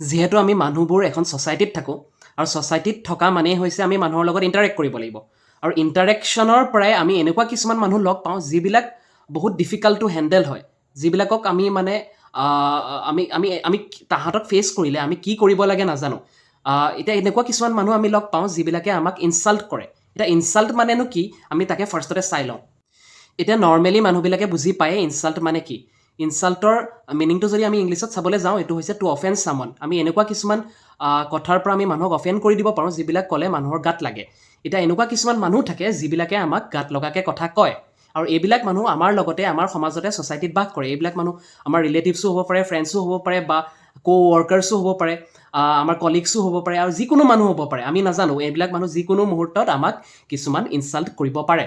যিহেতু আমি মানুহবোৰ এখন ছ'চাইটিত থাকোঁ আৰু ছ'চাইটিত থকা মানেই হৈছে আমি মানুহৰ লগত ইণ্টাৰেক্ট কৰিব লাগিব আৰু ইণ্টাৰেকশ্যনৰ পৰাই আমি এনেকুৱা কিছুমান মানুহ লগ পাওঁ যিবিলাক বহুত ডিফিকাল্ট টু হেণ্ডেল হয় যিবিলাকক আমি মানে আমি আমি আমি তাহাঁতক ফেচ কৰিলে আমি কি কৰিব লাগে নাজানো এতিয়া এনেকুৱা কিছুমান মানুহ আমি লগ পাওঁ যিবিলাকে আমাক ইনচাল্ট কৰে এতিয়া ইনচাল্ট মানেনো কি আমি তাকে ফাৰ্ষ্টতে চাই লওঁ এতিয়া নৰ্মেলি মানুহবিলাকে বুজি পায় ইনচাল্ট মানে কি ইনচাল্টৰ মিনিংটো যদি আমি ইংলিছত চাবলৈ যাওঁ এইটো হৈছে টু অফেন্স চামন আমি এনেকুৱা কিছুমান কথাৰ পৰা আমি মানুহক অফেণ্ড কৰি দিব পাৰোঁ যিবিলাক ক'লে মানুহৰ গাত লাগে এতিয়া এনেকুৱা কিছুমান মানুহ থাকে যিবিলাকে আমাক গাত লগাকৈ কথা কয় আৰু এইবিলাক মানুহ আমাৰ লগতে আমাৰ সমাজতে ছ'চাইটিত বাস কৰে এইবিলাক মানুহ আমাৰ ৰিলেটিভছো হ'ব পাৰে ফ্ৰেণ্ডছো হ'ব পাৰে বা ৱৰ্কাৰ্ছো হ'ব পাৰে আমাৰ কলিগছো হ'ব পাৰে আৰু যিকোনো মানুহ হ'ব পাৰে আমি নাজানো এইবিলাক মানুহ যিকোনো মুহূৰ্তত আমাক কিছুমান ইনচাল্ট কৰিব পাৰে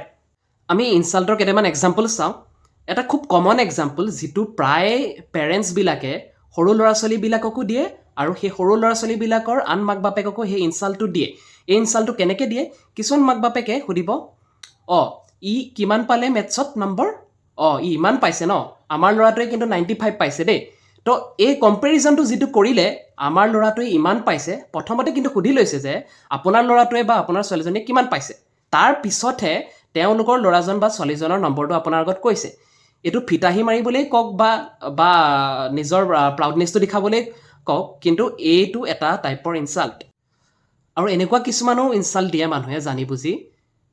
আমি ইনচাল্টৰ কেইটামান এক্সাম্পল চাওঁ এটা খুব কমন এক্সাম্পল যিটো প্ৰায় পেৰেণ্টছবিলাকে সৰু ল'ৰা ছোৱালীবিলাককো দিয়ে আৰু সেই সৰু ল'ৰা ছোৱালীবিলাকৰ আন মাক বাপেককো সেই ইনচাল্টটো দিয়ে এই ইনচাল্টটো কেনেকৈ দিয়ে কিছুমান মাক বাপেকে সুধিব ই কিমান পালে মেথছত নম্বৰ ই ইমান পাইছে ন আমাৰ ল'ৰাটোৱে কিন্তু 95 পাইছে দেই তো এই কম্পেৰিজনটো যিটো কৰিলে আমাৰ ল'ৰাটোৱে ইমান পাইছে প্ৰথমতে কিন্তু সুধি লৈছে যে আপোনাৰ ল'ৰাটোৱে বা আপোনাৰ ছোৱালীজনীয়ে কিমান পাইছে তাৰ পিছতহে তেওঁলোকৰ ল'ৰাজন বা ছোৱালীজনৰ নম্বৰটো আপোনাৰ আগত কৈছে এইটো ফিতাহি মাৰিবলৈই কওক বা নিজৰ প্ৰাউডনেছটো দেখাবলৈ কওক কিন্তু এইটো এটা টাইপৰ ইনচাল্ট আৰু এনেকুৱা কিছুমানো ইনচাল্ট দিয়ে মানুহে জানি বুজি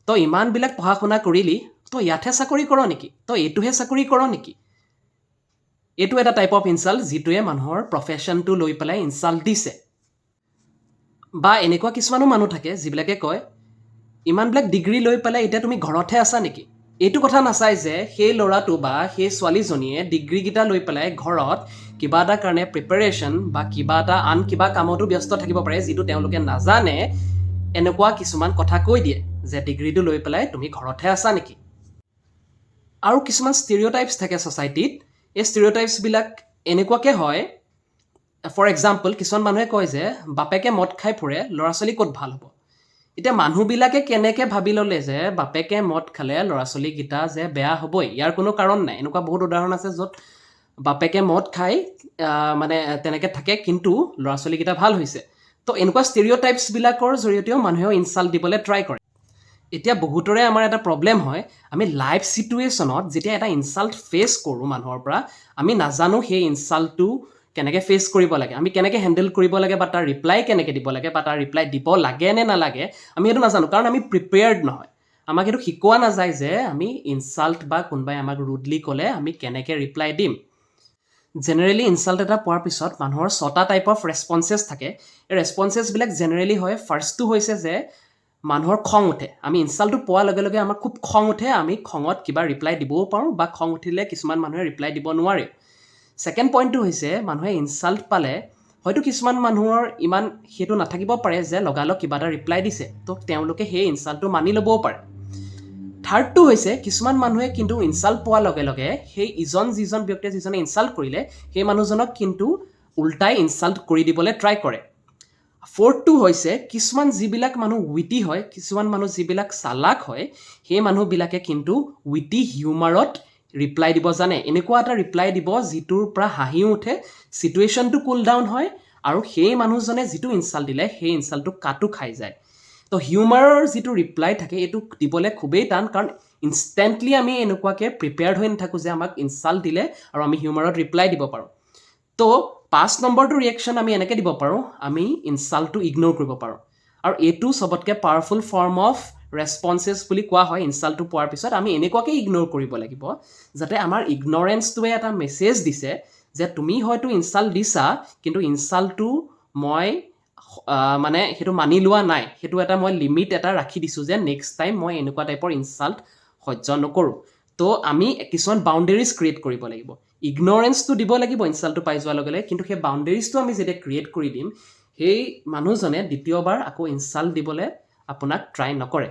তই ইমানবিলাক পঢ়া শুনা কৰিলি তই ইয়াতহে চাকৰি কৰ নেকি তই এইটোহে চাকৰি কৰ নেকি এইটো এটা টাইপ অফ ইনচাল্ট যিটোৱে মানুহৰ প্ৰফেশ্যনটো লৈ পেলাই ইনচাল্ট দিছে বা এনেকুৱা কিছুমানো মানুহ থাকে যিবিলাকে কয় ইমানবিলাক ডিগ্ৰী লৈ পেলাই এতিয়া তুমি ঘৰতহে আছা নেকি এইটো কথা নাচায় যে সেই ল'ৰাটো বা সেই ছোৱালীজনীয়ে ডিগ্ৰীকেইটা লৈ পেলাই ঘৰত কিবা এটা কাৰণে প্ৰিপাৰেশ্যন বা কিবা এটা আন কিবা কামতো ব্যস্ত থাকিব পাৰে যিটো তেওঁলোকে নাজানে এনেকুৱা কিছুমান কথা কৈ দিয়ে যে ডিগ্ৰীটো লৈ পেলাই তুমি ঘৰতহে আছা নেকি আৰু কিছুমান ষ্টেৰিঅ'টাইপছ থাকে ছ'চাইটিত এই ষ্টেৰিঅ'টাইপছবিলাক এনেকুৱাকৈ হয় ফৰ এক্সাম্পল কিছুমান মানুহে কয় যে বাপেকে মদ খাই ফুৰে ল'ৰা ছোৱালী ক'ত ভাল হ'ব এতিয়া মানুহবিলাকে কেনেকৈ ভাবি ল'লে যে বাপেকে মদ খালে ল'ৰা ছোৱালীকেইটা যে বেয়া হ'বই ইয়াৰ কোনো কাৰণ নাই এনেকুৱা বহুত উদাহৰণ আছে য'ত বাপেকে মদ খাই মানে তেনেকৈ থাকে কিন্তু ল'ৰা ছোৱালীকেইটা ভাল হৈছে তো এনেকুৱা ষ্টেৰিঅ'টাইপছবিলাকৰ জৰিয়তেও মানুহেও ইনচাল্ট দিবলৈ ট্ৰাই কৰে এতিয়া বহুতৰে আমাৰ এটা প্ৰব্লেম হয় আমি লাইফ চিটুৱেশ্যনত যেতিয়া এটা ইনচাল্ট ফেচ কৰোঁ মানুহৰ পৰা আমি নাজানো সেই ইনচাল্টটো কেনেকৈ ফেচ কৰিব লাগে আমি কেনেকৈ হেণ্ডেল কৰিব লাগে বা তাৰ ৰিপ্লাই কেনেকৈ দিব লাগে বা তাৰ ৰিপ্লাই দিব লাগে নে নালাগে আমি সেইটো নাজানো কাৰণ আমি প্ৰিপেয়াৰ্ড নহয় আমাক এইটো শিকোৱা নাযায় যে আমি ইনচাল্ট বা কোনোবাই আমাক ৰুডলি ক'লে আমি কেনেকৈ ৰিপ্লাই দিম জেনেৰেলি ইনচাল্ট এটা পোৱাৰ পিছত মানুহৰ 6টা টাইপ অফ ৰেছপন্সেছ থাকে এই ৰেছপন্সেছবিলাক জেনেৰেলি হয় ফাৰ্ষ্টটো হৈছে যে মানুহৰ খং উঠে আমি ইনচাল্টটো পোৱাৰ লগে লগে আমাৰ খুব খং উঠে আমি খঙত কিবা ৰিপ্লাই দিবও পাৰোঁ বা খং উঠিলে কিছুমান মানুহে ৰিপ্লাই দিব নোৱাৰে ছেকেণ্ড পইণ্টটো হৈছে মানুহে ইনচাল্ট পালে হয়তো কিছুমান মানুহৰ ইমান সেইটো নাথাকিব পাৰে যে লগালগ কিবা এটা ৰিপ্লাই দিছে তো তেওঁলোকে সেই ইনচাল্টটো মানি ল'বও পাৰে থাৰ্ডটো হৈছে কিছুমান মানুহে কিন্তু ইনচাল্ট পোৱাৰ লগে লগে সেই যিজন ব্যক্তিয়ে যিজনে ইনচাল্ট কৰিলে সেই মানুহজনক কিন্তু উল্টাই ইনচাল্ট কৰি দিবলৈ ট্ৰাই কৰে ফ'ৰ্থটো হৈছে কিছুমান যিবিলাক মানুহ উইটি হয় কিছুমান মানুহ যিবিলাক চালাক হয় সেই মানুহবিলাকে কিন্তু উইটি হিউমাৰত ৰিপ্লাই দিব জানে এনেকুৱা এটা ৰিপ্লাই দিব যিটোৰ পৰা হাঁহি উঠে চিটুৱেশ্যনটো কুল ডাউন হয় আৰু সেই মানুহজনে যিটো ইনচাল্ট দিলে সেই ইনচাল্টটো কাটো খাই যায় তো হিউমাৰৰ যিটো ৰিপ্লাই থাকে এইটো দিবলৈ খুবেই টান কাৰণ ইনষ্টেণ্টলি আমি এনেকুৱাকৈ প্ৰিপেয়াৰ্ড হৈ নাথাকোঁ যে আমাক ইনচাল্ট দিলে আৰু আমি হিউমাৰত ৰিপ্লাই দিব পাৰোঁ তো 5 নম্বৰটো ৰিয়েকশ্যন আমি এনেকৈ দিব পাৰোঁ আমি ইনচাল্টটো ইগন'ৰ কৰিব পাৰোঁ আৰু এইটো চবতকৈ পাৱাৰফুল ফৰ্ম অফ ৰেছপন্সেছ বুলি কোৱা হয় ইনচাল্টটো পোৱাৰ পিছত আমি এনেকুৱাকৈ ইগন'ৰ কৰিব লাগিব যাতে আমাৰ ইগন'ৰেঞ্চটোৱে এটা মেছেজ দিছে যে তুমি হয়তো ইনচাল্ট দিছা কিন্তু ইনচাল্টটো মই মানে সেইটো মানি লোৱা নাই সেইটো এটা মই লিমিট এটা ৰাখি দিছোঁ যে নেক্সট টাইম মই এনেকুৱা টাইপৰ ইনচাল্ট সহ্য নকৰোঁ তো আমি কিছুমান বাউণ্ডেৰিজ ক্ৰিয়েট কৰিব লাগিব ইগন'ৰেঞ্চটো দিব লাগিব ইনচাল্টটো পাই যোৱাৰ লগে লগে কিন্তু সেই বাউণ্ডেৰিজটো আমি যেতিয়া ক্ৰিয়েট কৰি দিম সেই মানুহজনে দ্বিতীয়বাৰ আকৌ ইনচাল্ট দিবলৈ আপোনাক ট্ৰাই নকৰে